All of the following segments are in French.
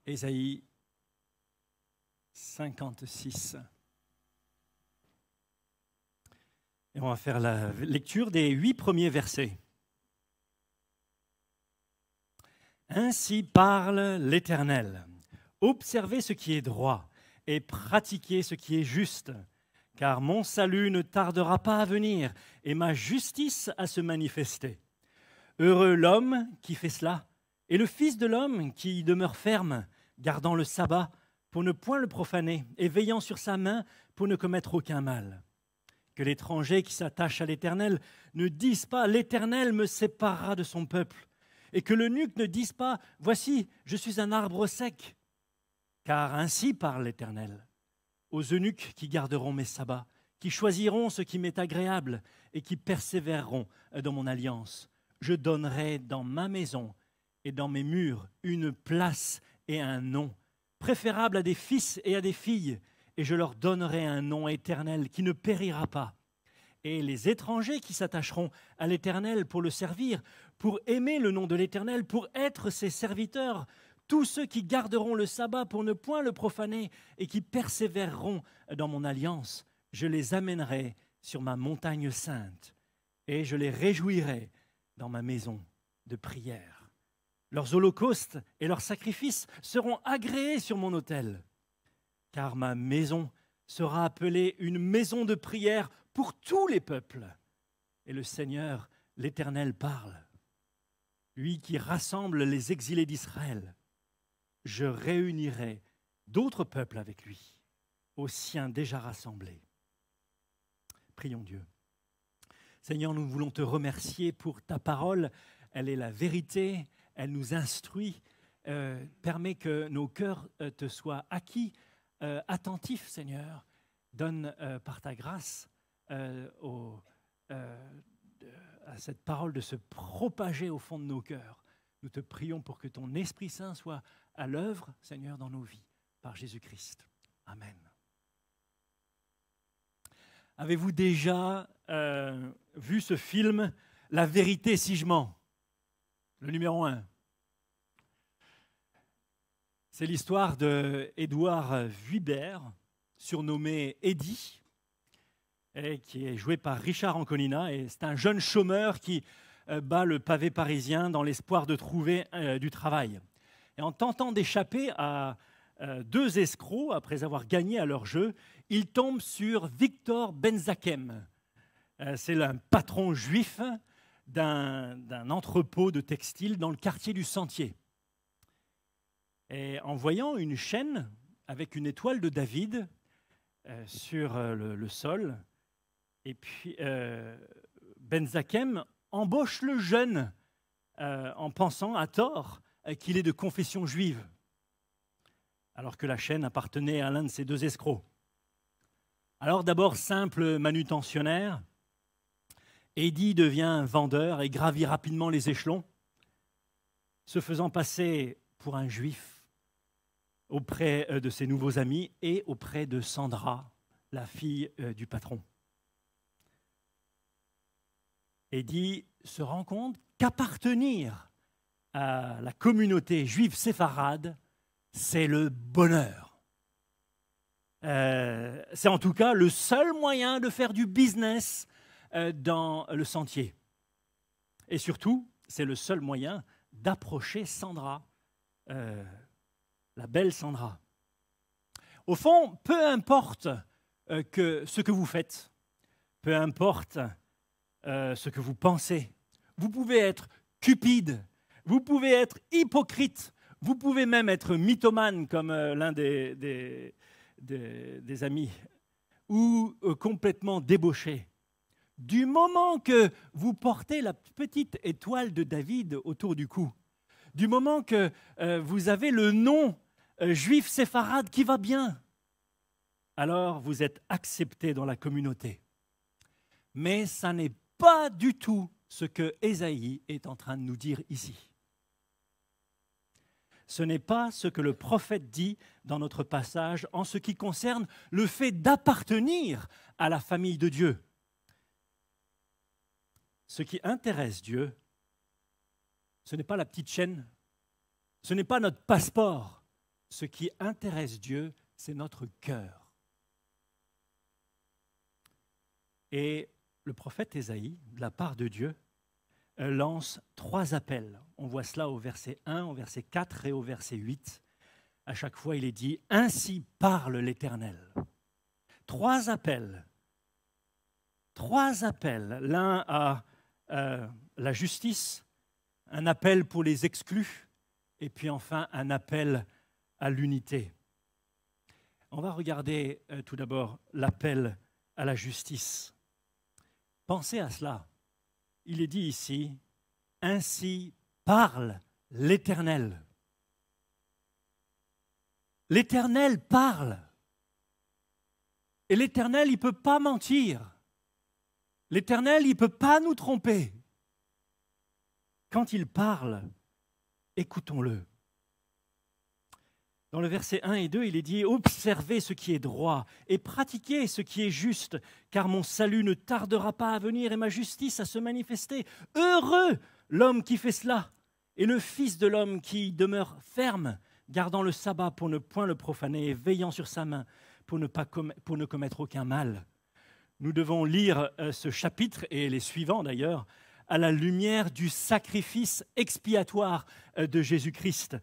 Ésaïe 56. Et on va faire la lecture des 8 premiers versets. Ainsi parle l'Éternel. Observez ce qui est droit et pratiquez ce qui est juste, car mon salut ne tardera pas à venir et ma justice à se manifester. Heureux l'homme qui fait cela, et le Fils de l'homme qui demeure ferme, gardant le sabbat pour ne point le profaner et veillant sur sa main pour ne commettre aucun mal. Que l'étranger qui s'attache à l'Éternel ne dise pas « L'Éternel me séparera de son peuple », et que l'eunuque ne dise pas « Voici, je suis un arbre sec », car ainsi parle l'Éternel. Aux eunuques qui garderont mes sabbats, qui choisiront ce qui m'est agréable et qui persévéreront dans mon alliance, je donnerai dans ma maison et dans mes murs une place et un nom, préférable à des fils et à des filles, et je leur donnerai un nom éternel qui ne périra pas. Et les étrangers qui s'attacheront à l'Éternel pour le servir, pour aimer le nom de l'Éternel, pour être ses serviteurs, tous ceux qui garderont le sabbat pour ne point le profaner et qui persévéreront dans mon alliance, je les amènerai sur ma montagne sainte et je les réjouirai dans ma maison de prière. Leurs holocaustes et leurs sacrifices seront agréés sur mon autel, car ma maison sera appelée une maison de prière pour tous les peuples. Et le Seigneur, l'Éternel, parle. Lui qui rassemble les exilés d'Israël, je réunirai d'autres peuples avec lui, aux siens déjà rassemblés. Prions Dieu. Seigneur, nous voulons te remercier pour ta parole. Elle est la vérité, elle nous instruit, permet que nos cœurs te soient acquis, attentifs, Seigneur. Donne par ta grâce à cette parole de se propager au fond de nos cœurs. Nous te prions pour que ton Esprit Saint soit à l'œuvre, Seigneur, dans nos vies, par Jésus-Christ. Amen. Avez-vous déjà vu ce film « La vérité si je mens » ? Le numéro 1. C'est l'histoire d'Édouard Vuibert, surnommé Eddy, et qui est joué par Richard Anconina. Et c'est un jeune chômeur qui bat le pavé parisien dans l'espoir de trouver du travail. Et en tentant d'échapper à 2 escrocs, après avoir gagné à leur jeu, il tombe sur Victor Benzakem. C'est un patron juif d'un entrepôt de textiles dans le quartier du Sentier. Et en voyant une chaîne avec une étoile de David sur le sol, et puis Benzakem embauche le jeune en pensant à tort qu'il est de confession juive, alors que la chaîne appartenait à l'un de ces 2 escrocs. Alors d'abord simple manutentionnaire, Eddy devient vendeur et gravit rapidement les échelons, se faisant passer pour un juif auprès de ses nouveaux amis et auprès de Sandra, la fille du patron. Eddy se rend compte qu'appartenir à la communauté juive séfarade, c'est le bonheur. C'est en tout cas le seul moyen de faire du business dans le Sentier. Et surtout, c'est le seul moyen d'approcher Sandra, la belle Sandra. Au fond, peu importe ce que vous faites, peu importe ce que vous pensez, vous pouvez être cupide, vous pouvez être hypocrite, vous pouvez même être mythomane comme l'un des amis, ou complètement débauché. Du moment que vous portez la petite étoile de David autour du cou, du moment que vous avez le nom juif séfarade qui va bien, alors vous êtes accepté dans la communauté. Mais ça n'est pas du tout ce que Ésaïe est en train de nous dire ici. Ce n'est pas ce que le prophète dit dans notre passage en ce qui concerne le fait d'appartenir à la famille de Dieu. Ce qui intéresse Dieu, ce n'est pas la petite chaîne, ce n'est pas notre passeport, ce qui intéresse Dieu, c'est notre cœur. Et le prophète Ésaïe, de la part de Dieu, lance 3 appels. On voit cela au verset 1, au verset 4 et au verset 8. À chaque fois, il est dit « Ainsi parle l'Éternel ». 3 appels. 3 appels. L'un à la justice, un appel pour les exclus, et puis enfin un appel à l'unité. On va regarder tout d'abord l'appel à la justice. Pensez à cela. Il est dit ici, « Ainsi parle l'Éternel ». L'Éternel parle. Et l'Éternel, il ne peut pas mentir. L'Éternel, il ne peut pas nous tromper. Quand il parle, écoutons-le. Dans le verset 1 et 2, il est dit « Observez ce qui est droit et pratiquez ce qui est juste, car mon salut ne tardera pas à venir et ma justice à se manifester. Heureux l'homme qui fait cela et le Fils de l'homme qui demeure ferme, gardant le sabbat pour ne point le profaner et veillant sur sa main pour ne commettre aucun mal. » Nous devons lire ce chapitre et les suivants d'ailleurs à la lumière du sacrifice expiatoire de Jésus-Christ,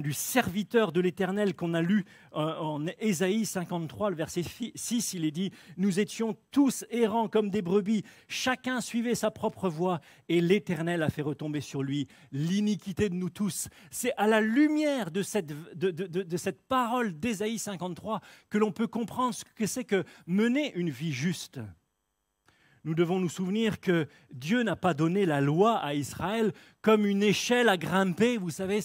du serviteur de l'Éternel qu'on a lu en Ésaïe 53, le verset 6, il est dit « Nous étions tous errants comme des brebis, chacun suivait sa propre voie, et l'Éternel a fait retomber sur lui l'iniquité de nous tous. » C'est à la lumière de cette parole d'Ésaïe 53 que l'on peut comprendre ce que c'est que mener une vie juste. Nous devons nous souvenir que Dieu n'a pas donné la loi à Israël comme une échelle à grimper, vous savez,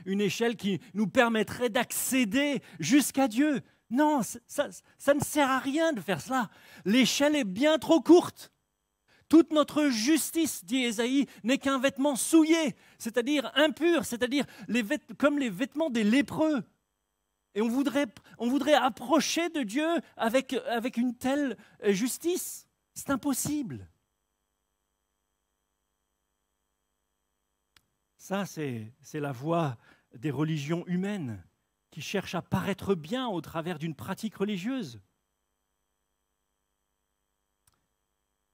une échelle qui nous permettrait d'accéder jusqu'à Dieu. Non, ça ne sert à rien de faire cela. L'échelle est bien trop courte. Toute notre justice, dit Ésaïe, n'est qu'un vêtement souillé, c'est-à-dire impur, c'est-à-dire comme les vêtements des lépreux. Et on voudrait approcher de Dieu avec une telle justice. C'est impossible. Ça, c'est la voie des religions humaines qui cherchent à paraître bien au travers d'une pratique religieuse.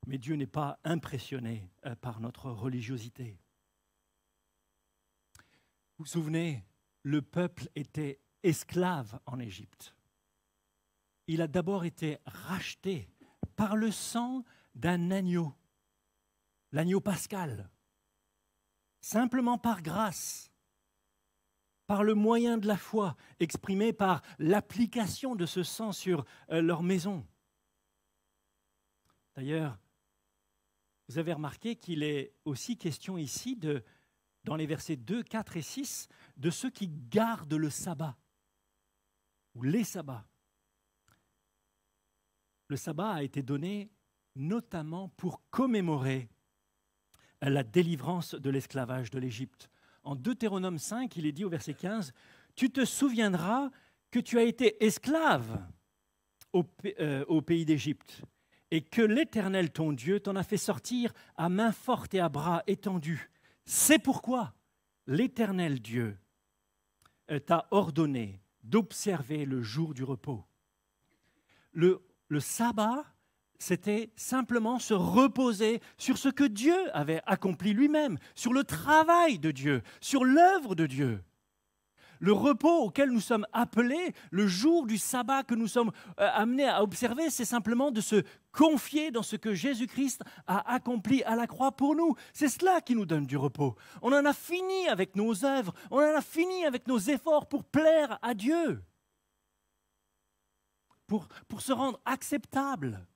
Mais Dieu n'est pas impressionné par notre religiosité. Vous vous souvenez, le peuple était esclave en Égypte. Il a d'abord été racheté par le sang d'un agneau, l'agneau pascal, simplement par grâce, par le moyen de la foi, exprimé par l'application de ce sang sur leur maison. D'ailleurs, vous avez remarqué qu'il est aussi question ici, dans les versets 2, 4 et 6, de ceux qui gardent le sabbat, ou les sabbats. Le sabbat a été donné notamment pour commémorer la délivrance de l'esclavage de l'Égypte. En Deutéronome 5, il est dit au verset 15, « Tu te souviendras que tu as été esclave au pays d'Égypte et que l'Éternel, ton Dieu, t'en a fait sortir à main forte et à bras étendus. C'est pourquoi l'Éternel Dieu t'a ordonné d'observer le jour du repos. » Le sabbat, c'était simplement se reposer sur ce que Dieu avait accompli lui-même, sur le travail de Dieu, sur l'œuvre de Dieu. Le repos auquel nous sommes appelés, le jour du sabbat que nous sommes amenés à observer, c'est simplement de se confier dans ce que Jésus-Christ a accompli à la croix pour nous. C'est cela qui nous donne du repos. On en a fini avec nos œuvres, on en a fini avec nos efforts pour plaire à Dieu. Pour se rendre acceptables,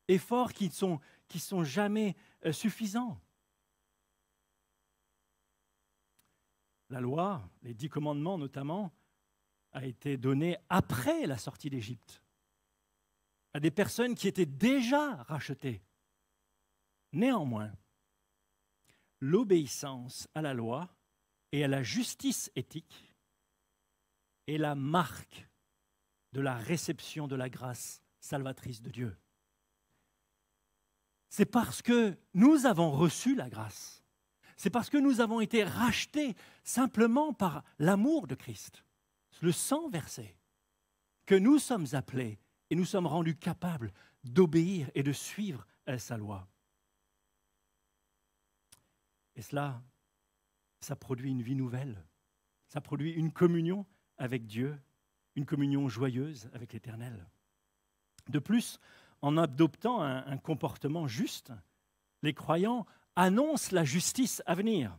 efforts qui sont jamais suffisants. La loi, les 10 commandements notamment, a été donnée après la sortie d'Égypte, à des personnes qui étaient déjà rachetées. Néanmoins, l'obéissance à la loi et à la justice éthique est la marque de la réception de la grâce salvatrice de Dieu. C'est parce que nous avons reçu la grâce, c'est parce que nous avons été rachetés simplement par l'amour de Christ, le 100 verset, que nous sommes appelés et nous sommes rendus capables d'obéir et de suivre sa loi. Et cela, ça produit une vie nouvelle, ça produit une communion avec Dieu, une communion joyeuse avec l'Éternel. De plus, en adoptant un comportement juste, les croyants annoncent la justice à venir.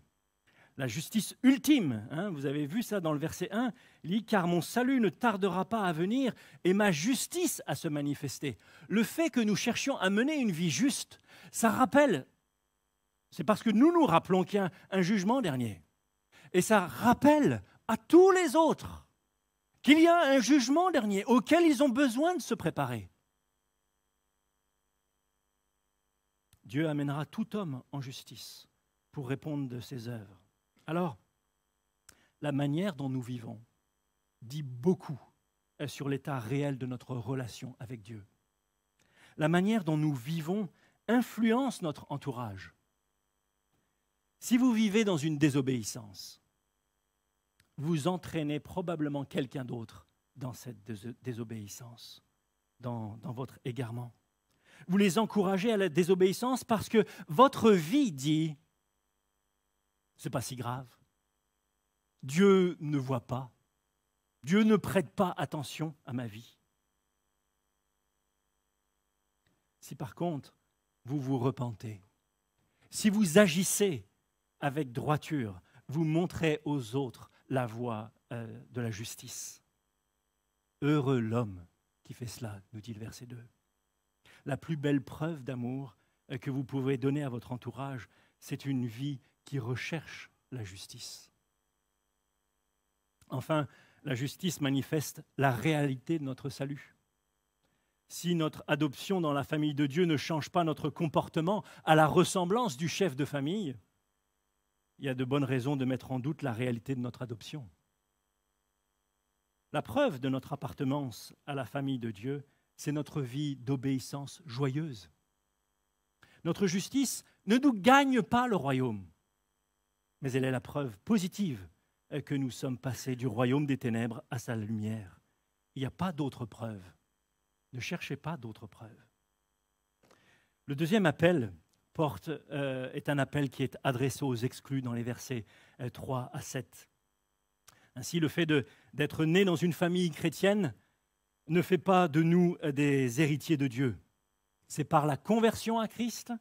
La justice ultime, vous avez vu ça dans le verset 1, il dit « Car mon salut ne tardera pas à venir et ma justice à se manifester ». Le fait que nous cherchions à mener une vie juste, ça rappelle, c'est parce que nous nous rappelons qu'il y a un jugement dernier. Et ça rappelle à tous les autres qu'il y a un jugement dernier auquel ils ont besoin de se préparer. Dieu amènera tout homme en justice pour répondre de ses œuvres. Alors, la manière dont nous vivons dit beaucoup sur l'état réel de notre relation avec Dieu. La manière dont nous vivons influence notre entourage. Si vous vivez dans une désobéissance, vous entraînez probablement quelqu'un d'autre dans cette désobéissance, dans votre égarement. Vous les encouragez à la désobéissance parce que votre vie dit « c'est pas si grave, Dieu ne voit pas, Dieu ne prête pas attention à ma vie ». Si par contre, vous vous repentez, si vous agissez avec droiture, vous montrez aux autres la voie de la justice. Heureux l'homme qui fait cela, nous dit le verset 2. La plus belle preuve d'amour que vous pouvez donner à votre entourage, c'est une vie qui recherche la justice. Enfin, la justice manifeste la réalité de notre salut. Si notre adoption dans la famille de Dieu ne change pas notre comportement à la ressemblance du chef de famille, il y a de bonnes raisons de mettre en doute la réalité de notre adoption. La preuve de notre appartenance à la famille de Dieu, c'est notre vie d'obéissance joyeuse. Notre justice ne nous gagne pas le royaume, mais elle est la preuve positive que nous sommes passés du royaume des ténèbres à sa lumière. Il n'y a pas d'autre preuve. Ne cherchez pas d'autres preuves. Le deuxième appel est un appel qui est adressé aux exclus dans les versets 3 à 7. Ainsi, le fait d'être né dans une famille chrétienne ne fait pas de nous des héritiers de Dieu. C'est par la conversion à Christ,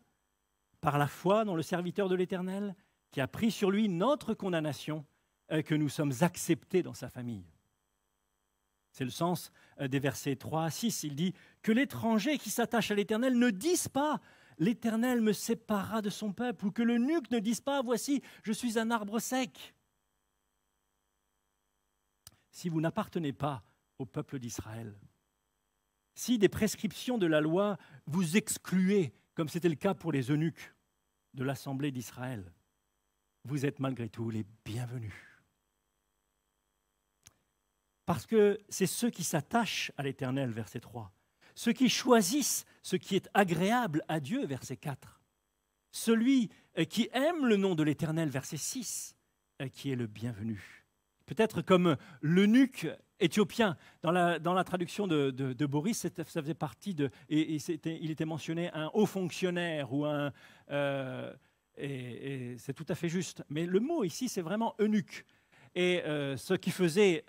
par la foi dans le serviteur de l'Éternel, qui a pris sur lui notre condamnation, que nous sommes acceptés dans sa famille. C'est le sens des versets 3 à 6. Il dit que l'étranger qui s'attache à l'Éternel ne dise pas « l'Éternel me séparera de son peuple » ou que l'eunuque ne dise pas « voici, je suis un arbre sec ». Si vous n'appartenez pas au peuple d'Israël, si des prescriptions de la loi vous excluez, comme c'était le cas pour les eunuques de l'Assemblée d'Israël, vous êtes malgré tout les bienvenus. Parce que c'est ceux qui s'attachent à l'Éternel, verset 3, ceux qui choisissent ce qui est agréable à Dieu, verset 4, celui qui aime le nom de l'Éternel, verset 6, qui est le bienvenu. Peut-être comme l'eunuque éthiopien, dans la traduction de Boris, ça faisait partie de... il était mentionné un haut fonctionnaire ou un... et c'est tout à fait juste. Mais le mot ici, c'est vraiment eunuque. Et ce qui faisait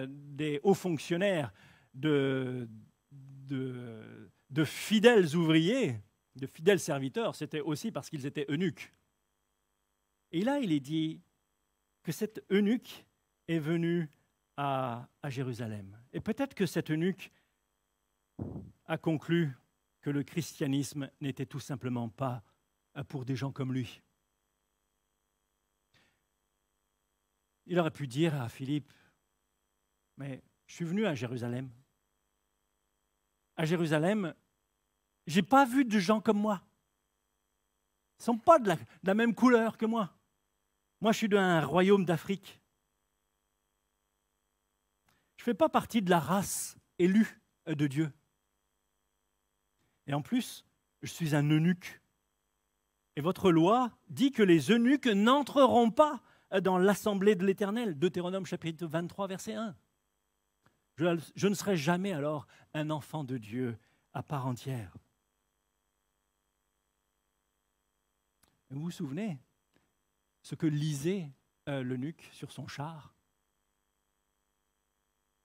des hauts fonctionnaires de fidèles ouvriers, de fidèles serviteurs, c'était aussi parce qu'ils étaient eunuques. Et là, il est dit que cet eunuque est venu à Jérusalem. Et peut-être que cet eunuque a conclu que le christianisme n'était tout simplement pas pour des gens comme lui. Il aurait pu dire à Philippe, mais je suis venu à Jérusalem. À Jérusalem, je n'ai pas vu de gens comme moi. Ils ne sont pas de la même couleur que moi. Moi, je suis d'un royaume d'Afrique. Je ne fais pas partie de la race élue de Dieu. Et en plus, je suis un eunuque. Et votre loi dit que les eunuques n'entreront pas dans l'assemblée de l'Éternel. Deutéronome chapitre 23, verset 1. Je ne serai jamais alors un enfant de Dieu à part entière. Vous vous souvenez ce que lisait l'eunuque sur son char?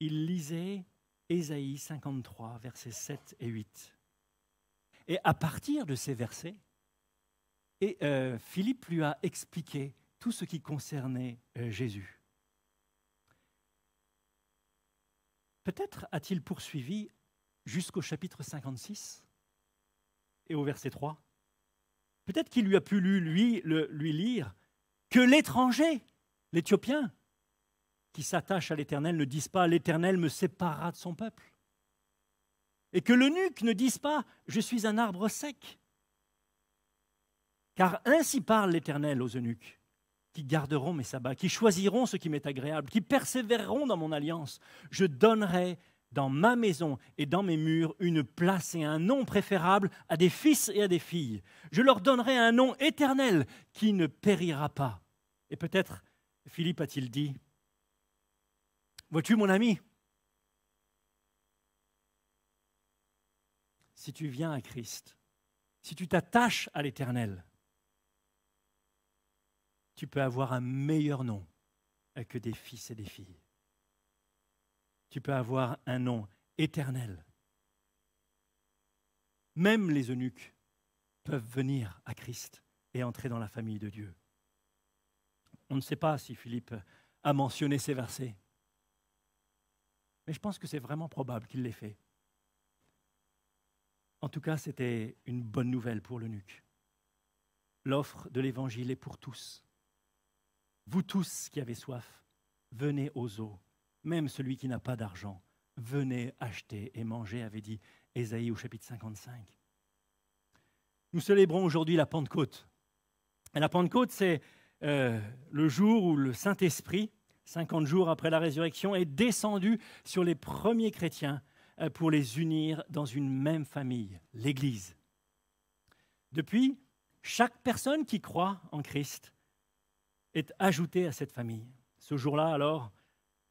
Il lisait Ésaïe 53, versets 7 et 8. Et à partir de ces versets, Philippe lui a expliqué tout ce qui concernait Jésus. Peut-être a-t-il poursuivi jusqu'au chapitre 56 et au verset 3. Peut-être qu'il lui a pu lui lire que l'étranger, l'Éthiopien, qui s'attache à l'Éternel ne dise pas « l'Éternel me séparera de son peuple ». Et que l'eunuque ne dise pas « je suis un arbre sec ». Car ainsi parle l'Éternel aux eunuques, qui garderont mes sabbats, qui choisiront ce qui m'est agréable, qui persévéreront dans mon alliance. Je donnerai dans ma maison et dans mes murs une place et un nom préférable à des fils et à des filles. Je leur donnerai un nom éternel qui ne périra pas. Et peut-être, Philippe a-t-il dit, « Vois-tu mon ami, si tu viens à Christ, si tu t'attaches à l'Éternel, tu peux avoir un meilleur nom que des fils et des filles. Tu peux avoir un nom éternel. Même les eunuques peuvent venir à Christ et entrer dans la famille de Dieu. » On ne sait pas si Philippe a mentionné ces versets, mais je pense que c'est vraiment probable qu'il l'ait fait. En tout cas, c'était une bonne nouvelle pour l'eunuque. L'offre de l'Évangile est pour tous. Vous tous qui avez soif, venez aux eaux. Même celui qui n'a pas d'argent, venez acheter et manger, avait dit Ésaïe au chapitre 55. Nous célébrons aujourd'hui la Pentecôte. Et la Pentecôte, c'est le jour où le Saint-Esprit, 50 jours après la résurrection, est descendu sur les premiers chrétiens pour les unir dans une même famille, l'Église. Depuis, chaque personne qui croit en Christ est ajoutée à cette famille. Ce jour-là, alors,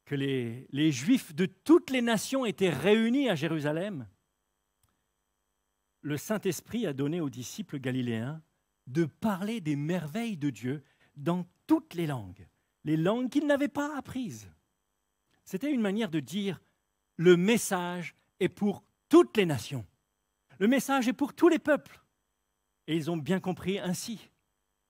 que les Juifs de toutes les nations étaient réunis à Jérusalem, le Saint-Esprit a donné aux disciples galiléens de parler des merveilles de Dieu dans toutes les langues qu'ils n'avaient pas apprises. C'était une manière de dire « le message est pour toutes les nations, le message est pour tous les peuples ». Et ils ont bien compris ainsi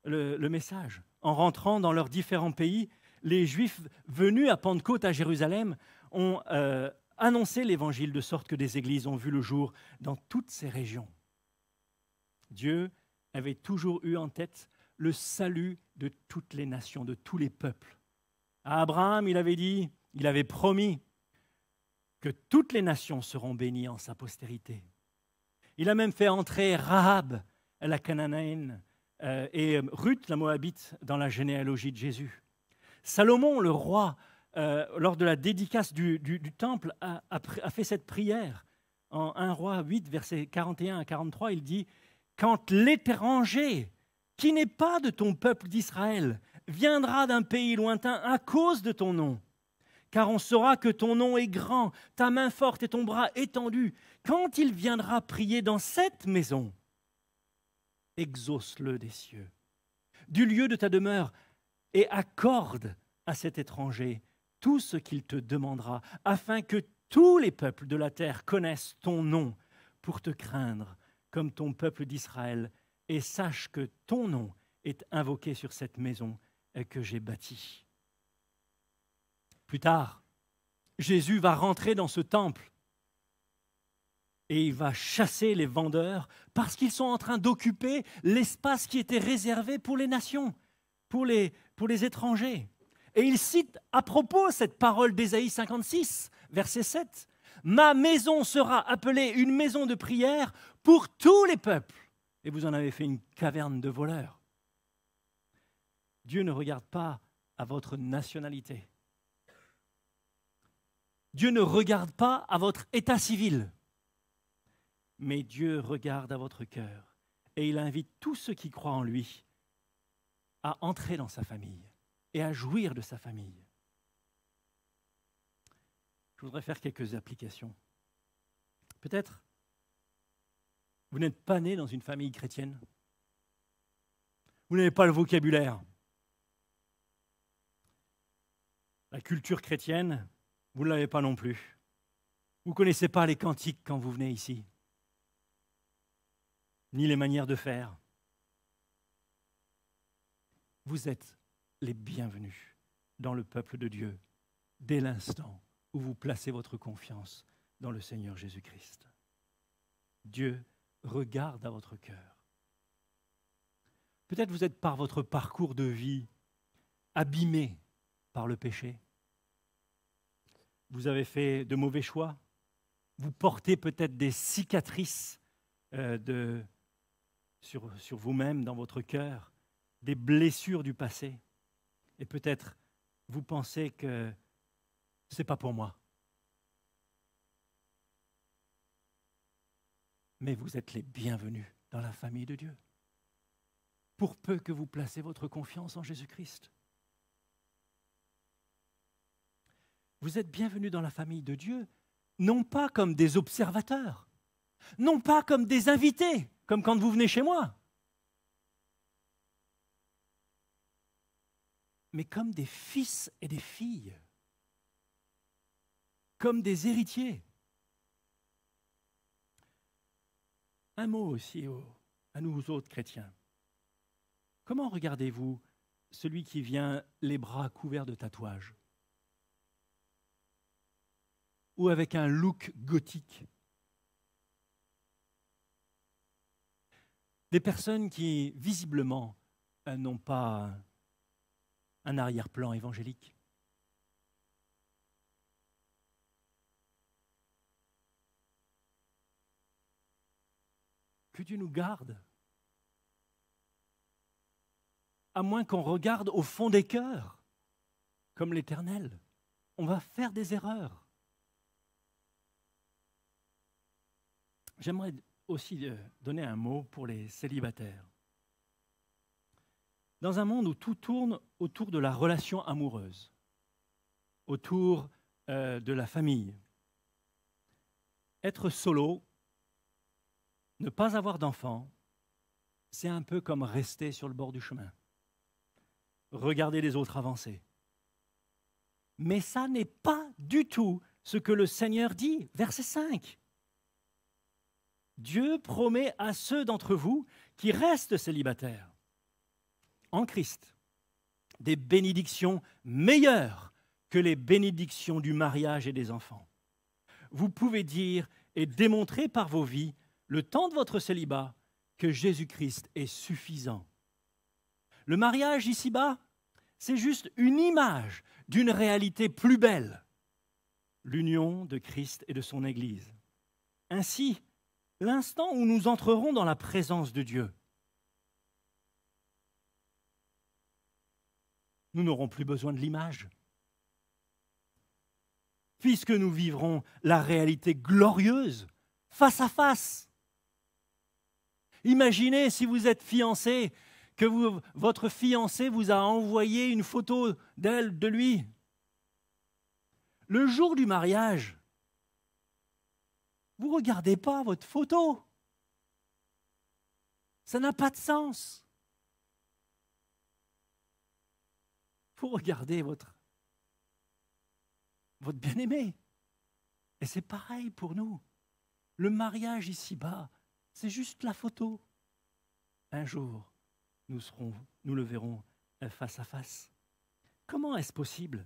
le message. En rentrant dans leurs différents pays, les Juifs venus à Pentecôte à Jérusalem ont annoncé l'Évangile de sorte que des églises ont vu le jour dans toutes ces régions. Dieu avait toujours eu en tête le salut de toutes les nations, de tous les peuples. À Abraham, il avait promis que toutes les nations seront bénies en sa postérité. Il a même fait entrer Rahab, la Cananéenne, et Ruth, la Moabite, dans la généalogie de Jésus. Salomon, le roi, lors de la dédicace du temple, a fait cette prière. En 1 Roi 8, versets 41 à 43, il dit « Quand l'étranger, qui n'est pas de ton peuple d'Israël, viendra d'un pays lointain à cause de ton nom, car on saura que ton nom est grand, ta main forte et ton bras étendu, quand il viendra prier dans cette maison, exauce-le des cieux, du lieu de ta demeure, et accorde à cet étranger tout ce qu'il te demandera, afin que tous les peuples de la terre connaissent ton nom pour te craindre, comme ton peuple d'Israël, et sache que ton nom est invoqué sur cette maison que j'ai bâtie. » Plus tard, Jésus va rentrer dans ce temple et il va chasser les vendeurs parce qu'ils sont en train d'occuper l'espace qui était réservé pour les nations, pour les étrangers. Et il cite à propos cette parole d'Ésaïe 56, verset 7. « Ma maison sera appelée une maison de prière pour tous les peuples. » Et vous en avez fait une caverne de voleurs. Dieu ne regarde pas à votre nationalité. Dieu ne regarde pas à votre état civil. Mais Dieu regarde à votre cœur. Et il invite tous ceux qui croient en lui à entrer dans sa famille et à jouir de sa famille. Je je voudrais faire quelques applications. Peut-être, vous n'êtes pas né dans une famille chrétienne. Vous n'avez pas le vocabulaire. La culture chrétienne, vous ne l'avez pas non plus. Vous ne connaissez pas les cantiques quand vous venez ici, ni les manières de faire. Vous êtes les bienvenus dans le peuple de Dieu dès l'instant où vous placez votre confiance dans le Seigneur Jésus-Christ. Dieu regarde à votre cœur. Peut-être vous êtes par votre parcours de vie abîmé par le péché. Vous avez fait de mauvais choix. Vous portez peut-être des cicatrices sur vous-même, dans votre cœur, des blessures du passé. Et peut-être vous pensez que ce n'est pas pour moi. Mais vous êtes les bienvenus dans la famille de Dieu. Pour peu que vous placez votre confiance en Jésus-Christ. Vous êtes bienvenus dans la famille de Dieu, non pas comme des observateurs, non pas comme des invités, comme quand vous venez chez moi, mais comme des fils et des filles, comme des héritiers. Un mot aussi à nous autres chrétiens. Comment regardez-vous celui qui vient les bras couverts de tatouages ou avec un look gothique? Des personnes qui, visiblement, n'ont pas un arrière-plan évangélique. Que Dieu nous garde, à moins qu'on regarde au fond des cœurs, comme l'Éternel. On va faire des erreurs. J'aimerais aussi donner un mot pour les célibataires. Dans un monde où tout tourne autour de la relation amoureuse, autour de la famille, être solo, ne pas avoir d'enfant, c'est un peu comme rester sur le bord du chemin. Regarder les autres avancer. Mais ça n'est pas du tout ce que le Seigneur dit, verset 5. Dieu promet à ceux d'entre vous qui restent célibataires en Christ des bénédictions meilleures que les bénédictions du mariage et des enfants. Vous pouvez dire et démontrer par vos vies, le temps de votre célibat, que Jésus-Christ est suffisant. Le mariage ici-bas, c'est juste une image d'une réalité plus belle, l'union de Christ et de son Église. Ainsi, l'instant où nous entrerons dans la présence de Dieu, nous n'aurons plus besoin de l'image, puisque nous vivrons la réalité glorieuse, face à face. Imaginez si vous êtes fiancé, que votre fiancé vous a envoyé une photo d'elle, de lui. Le jour du mariage, vous ne regardez pas votre photo. Ça n'a pas de sens. Vous regardez votre bien-aimé. Et c'est pareil pour nous. Le mariage ici-bas, c'est juste la photo. Un jour, nous le verrons face à face. Comment est-ce possible?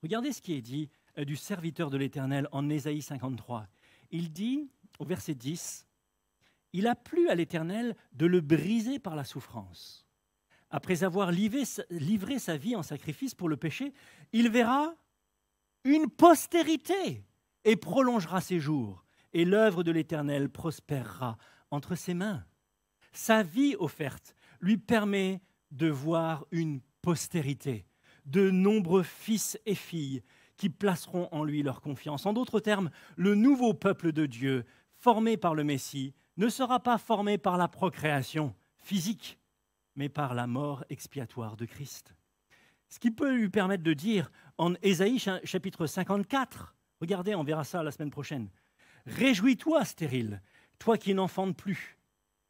Regardez ce qui est dit du serviteur de l'Éternel en Ésaïe 53. Il dit, au verset 10, « Il a plu à l'Éternel de le briser par la souffrance. Après avoir livré sa vie en sacrifice pour le péché, il verra une postérité et prolongera ses jours. Et l'œuvre de l'Éternel prospérera entre ses mains. » Sa vie offerte lui permet de voir une postérité, de nombreux fils et filles qui placeront en lui leur confiance. En d'autres termes, le nouveau peuple de Dieu, formé par le Messie, ne sera pas formé par la procréation physique, mais par la mort expiatoire de Christ. Ce qui peut lui permettre de dire en Ésaïe chapitre 54, Regardez, on verra ça la semaine prochaine. Réjouis-toi, stérile, toi qui n'enfantes plus.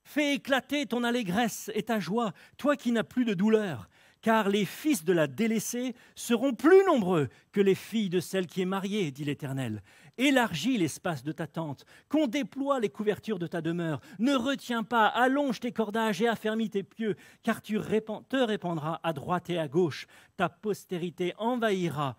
Fais éclater ton allégresse et ta joie, toi qui n'as plus de douleur, car les fils de la délaissée seront plus nombreux que les filles de celle qui est mariée, dit l'Éternel. Élargis l'espace de ta tente, qu'on déploie les couvertures de ta demeure. Ne retiens pas, allonge tes cordages et affermis tes pieux, car tu te répandras à droite et à gauche. Ta postérité envahira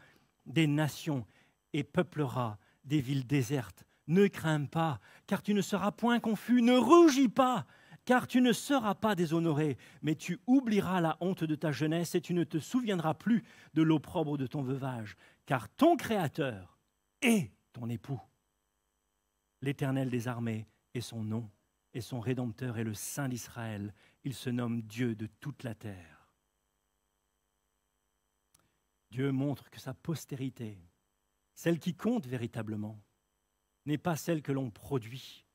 des nations et peuplera des villes désertes. Ne crains pas, car tu ne seras point confus. Ne rougis pas, car tu ne seras pas déshonoré, mais tu oublieras la honte de ta jeunesse et tu ne te souviendras plus de l'opprobre de ton veuvage, car ton Créateur est ton époux. L'Éternel des armées est son nom, et son Rédempteur est le Saint d'Israël. Il se nomme Dieu de toute la terre. Dieu montre que sa postérité, celle qui compte véritablement, n'est pas celle que l'on produit.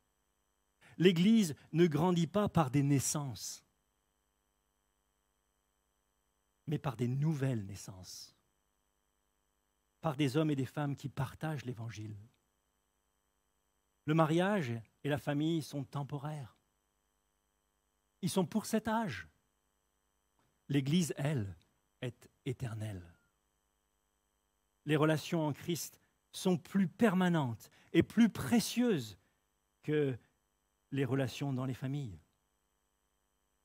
L'Église ne grandit pas par des naissances, mais par des nouvelles naissances, par des hommes et des femmes qui partagent l'Évangile. Le mariage et la famille sont temporaires. Ils sont pour cet âge. L'Église, elle, est éternelle. Les relations en Christ sont plus permanentes et plus précieuses que les relations dans les familles.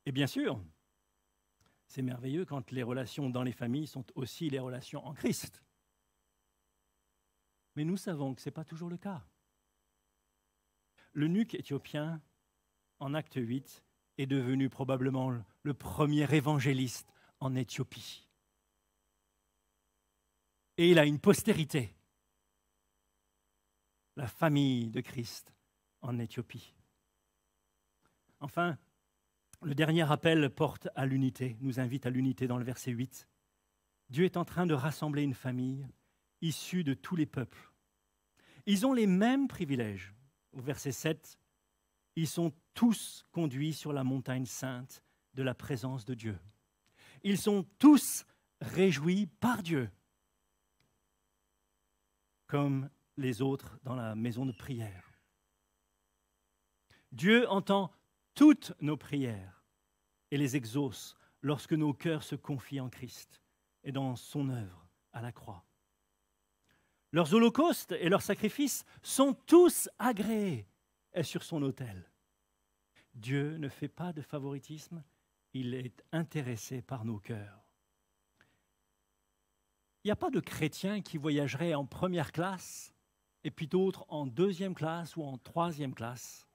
Et bien sûr, c'est merveilleux quand les relations dans les familles sont aussi les relations en Christ. Mais nous savons que ce n'est pas toujours le cas. L'eunuque éthiopien, en Acte 8, est devenu probablement le premier évangéliste en Éthiopie. Et il a une postérité, la famille de Christ en Éthiopie. Enfin, le dernier appel porte à l'unité, nous invite à l'unité dans le verset 8. Dieu est en train de rassembler une famille issue de tous les peuples. Ils ont les mêmes privilèges. Au verset 7, ils sont tous conduits sur la montagne sainte de la présence de Dieu. Ils sont tous réjouis par Dieu, comme les autres dans la maison de prière. Dieu entend toutes nos prières et les exauce lorsque nos cœurs se confient en Christ et dans son œuvre à la croix. Leurs holocaustes et leurs sacrifices sont tous agréés sur son autel. Dieu ne fait pas de favoritisme, il est intéressé par nos cœurs. Il n'y a pas de chrétiens qui voyageraient en première classe et puis d'autres en deuxième classe ou en troisième classe.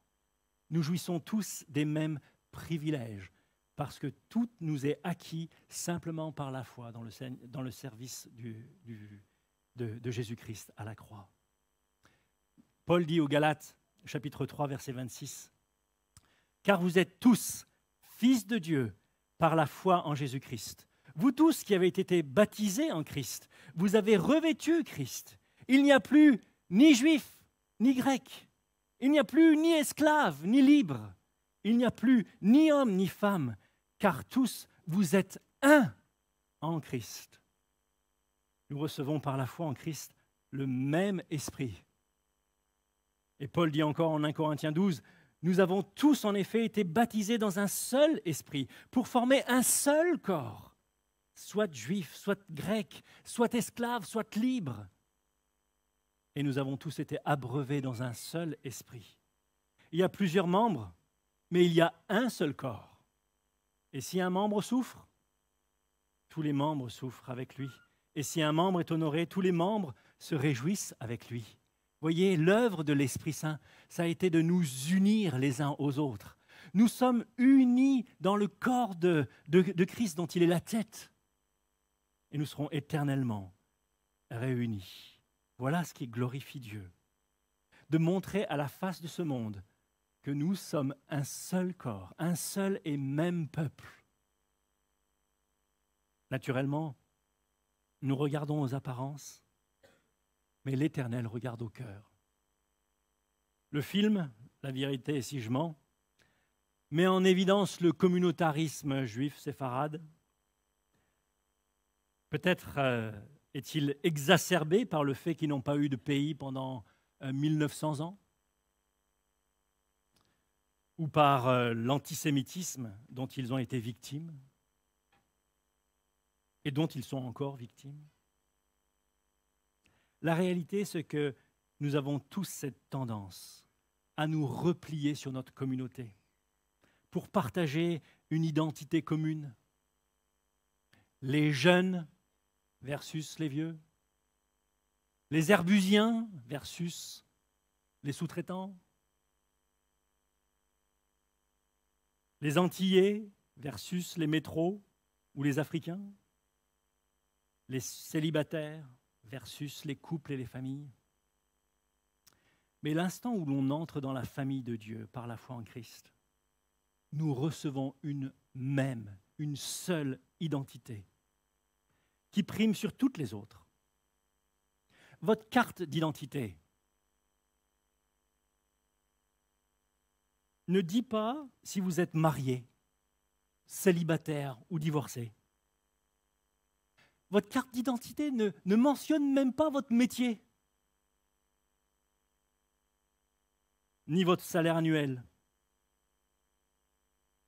Nous jouissons tous des mêmes privilèges parce que tout nous est acquis simplement par la foi dans le service de Jésus-Christ à la croix. Paul dit aux Galates, chapitre 3, verset 26, « Car vous êtes tous fils de Dieu par la foi en Jésus-Christ. Vous tous qui avez été baptisés en Christ, vous avez revêtu Christ. Il n'y a plus ni juif, ni grec. Il n'y a plus ni esclave, ni libre. Il n'y a plus ni homme, ni femme, car tous vous êtes un en Christ. » Nous recevons par la foi en Christ le même esprit. Et Paul dit encore en 1 Corinthiens 12, « Nous avons tous en effet été baptisés dans un seul esprit pour former un seul corps, soit juif, soit grec, soit esclave, soit libre. Et nous avons tous été abreuvés dans un seul esprit. Il y a plusieurs membres, mais il y a un seul corps. Et si un membre souffre, tous les membres souffrent avec lui. Et si un membre est honoré, tous les membres se réjouissent avec lui. » Voyez, l'œuvre de l'Esprit Saint, ça a été de nous unir les uns aux autres. Nous sommes unis dans le corps de Christ dont il est la tête. Et nous serons éternellement réunis. Voilà ce qui glorifie Dieu. De montrer à la face de ce monde que nous sommes un seul corps, un seul et même peuple. Naturellement, nous regardons aux apparences, mais l'Éternel regarde au cœur. Le film, La vérité et si je mens, met en évidence le communautarisme juif séfarade. Peut-être Est-il exacerbé par le fait qu'ils n'ont pas eu de pays pendant 1900 ans? Ou par l'antisémitisme dont ils ont été victimes et dont ils sont encore victimes? La réalité, c'est que nous avons tous cette tendance à nous replier sur notre communauté pour partager une identité commune. Les jeunes versus les vieux, les herbusiens versus les sous-traitants, les Antillais versus les métros ou les Africains, les célibataires versus les couples et les familles. Mais l'instant où l'on entre dans la famille de Dieu par la foi en Christ, nous recevons une seule identité qui prime sur toutes les autres. Votre carte d'identité ne dit pas si vous êtes marié, célibataire ou divorcé. Votre carte d'identité ne mentionne même pas votre métier, ni votre salaire annuel.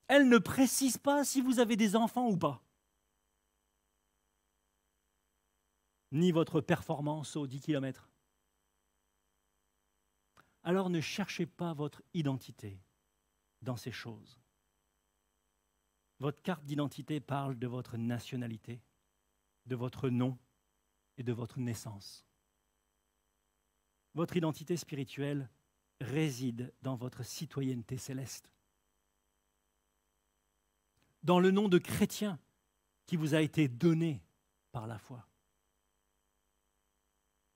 Elle ne précise pas si vous avez des enfants ou pas, ni votre performance aux 10 km. Alors ne cherchez pas votre identité dans ces choses. Votre carte d'identité parle de votre nationalité, de votre nom et de votre naissance. Votre identité spirituelle réside dans votre citoyenneté céleste, dans le nom de chrétien qui vous a été donné par la foi,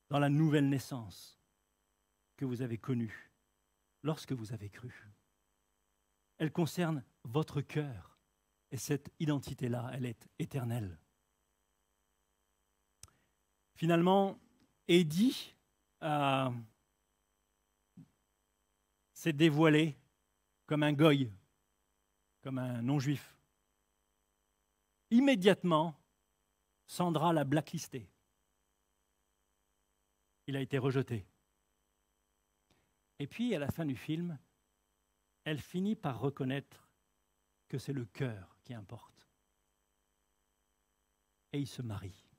dans la nouvelle naissance que vous avez connue lorsque vous avez cru. Elle concerne votre cœur et cette identité-là, elle est éternelle. Finalement, Édie s'est dévoilé comme un goy, comme un non-juif. Immédiatement, Sandra l'a blacklisté. Il a été rejeté. Et puis, à la fin du film, elle finit par reconnaître que c'est le cœur qui importe. Et ils se marient.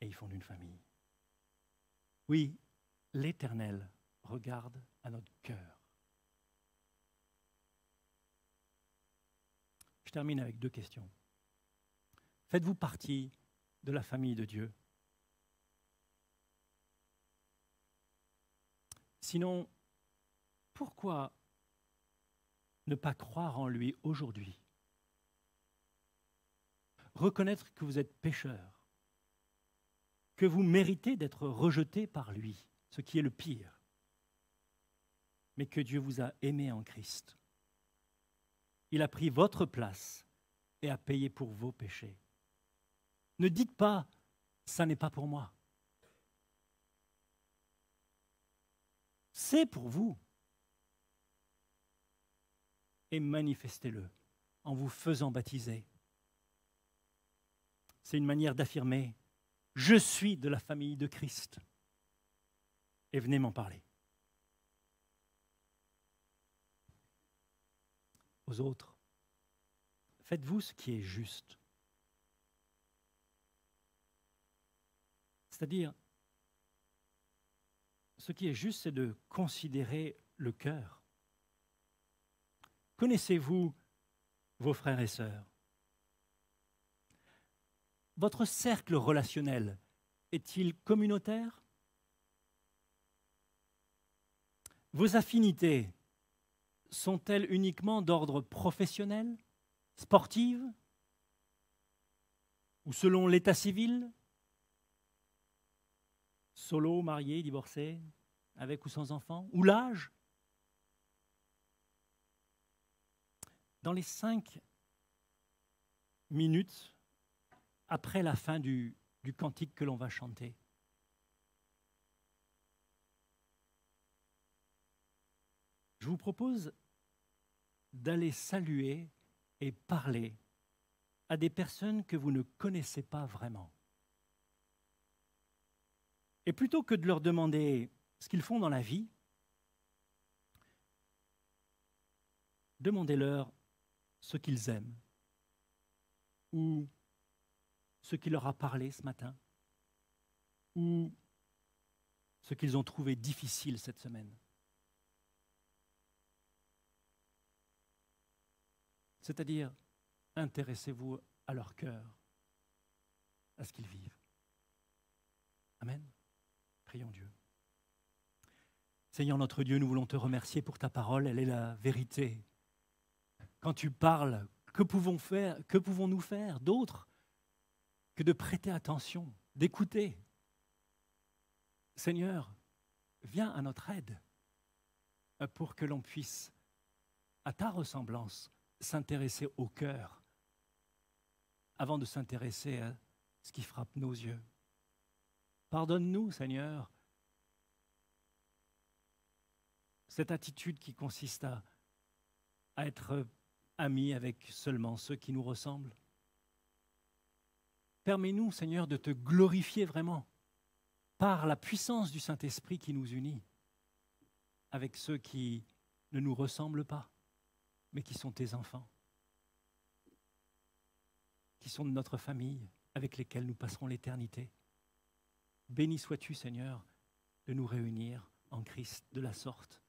Et ils font une famille. Oui, l'Éternel regarde à notre cœur. Je termine avec 2 questions. Faites-vous partie de la famille de Dieu? Sinon, pourquoi ne pas croire en lui aujourd'hui? Reconnaître que vous êtes pécheur, que vous méritez d'être rejeté par lui, ce qui est le pire, mais que Dieu vous a aimé en Christ. Il a pris votre place et a payé pour vos péchés. Ne dites pas « ça n'est pas pour moi ». C'est pour vous. Et manifestez-le en vous faisant baptiser. C'est une manière d'affirmer « je suis de la famille de Christ » et venez m'en parler. Aux autres, faites-vous ce qui est juste. C'est-à-dire, ce qui est juste, c'est de considérer le cœur. Connaissez-vous vos frères et sœurs? Votre cercle relationnel est-il communautaire? Vos affinités sont-elles uniquement d'ordre professionnel, sportive, ou selon l'état civil? Solo, marié, divorcé, avec ou sans enfant, ou l'âge? Dans les 5 minutes après la fin du cantique que l'on va chanter, je vous propose d'aller saluer et parler à des personnes que vous ne connaissez pas vraiment. Et plutôt que de leur demander ce qu'ils font dans la vie, demandez-leur ce qu'ils aiment ou ce qui leur a parlé ce matin ou ce qu'ils ont trouvé difficile cette semaine. C'est-à-dire, intéressez-vous à leur cœur, à ce qu'ils vivent. Amen. Prions Dieu. Seigneur notre Dieu, nous voulons te remercier pour ta parole, elle est la vérité. Quand tu parles, que pouvons-nous faire d'autre que de prêter attention, d'écouter? Seigneur, viens à notre aide pour que l'on puisse, à ta ressemblance, s'intéresser au cœur avant de s'intéresser à ce qui frappe nos yeux. Pardonne-nous, Seigneur, cette attitude qui consiste à être amis avec seulement ceux qui nous ressemblent. Permets-nous, Seigneur, de te glorifier vraiment par la puissance du Saint-Esprit qui nous unit avec ceux qui ne nous ressemblent pas, mais qui sont tes enfants, qui sont de notre famille, avec lesquels nous passerons l'éternité. Béni sois-tu, Seigneur, de nous réunir en Christ de la sorte,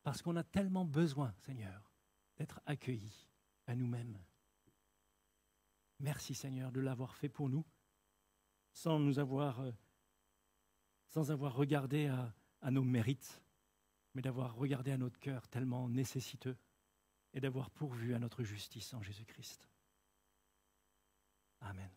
parce qu'on a tellement besoin, Seigneur, d'être accueillis à nous-mêmes. Merci, Seigneur, de l'avoir fait pour nous, sans avoir regardé à nos mérites, mais d'avoir regardé à notre cœur tellement nécessiteux et d'avoir pourvu à notre justice en Jésus-Christ. Amen.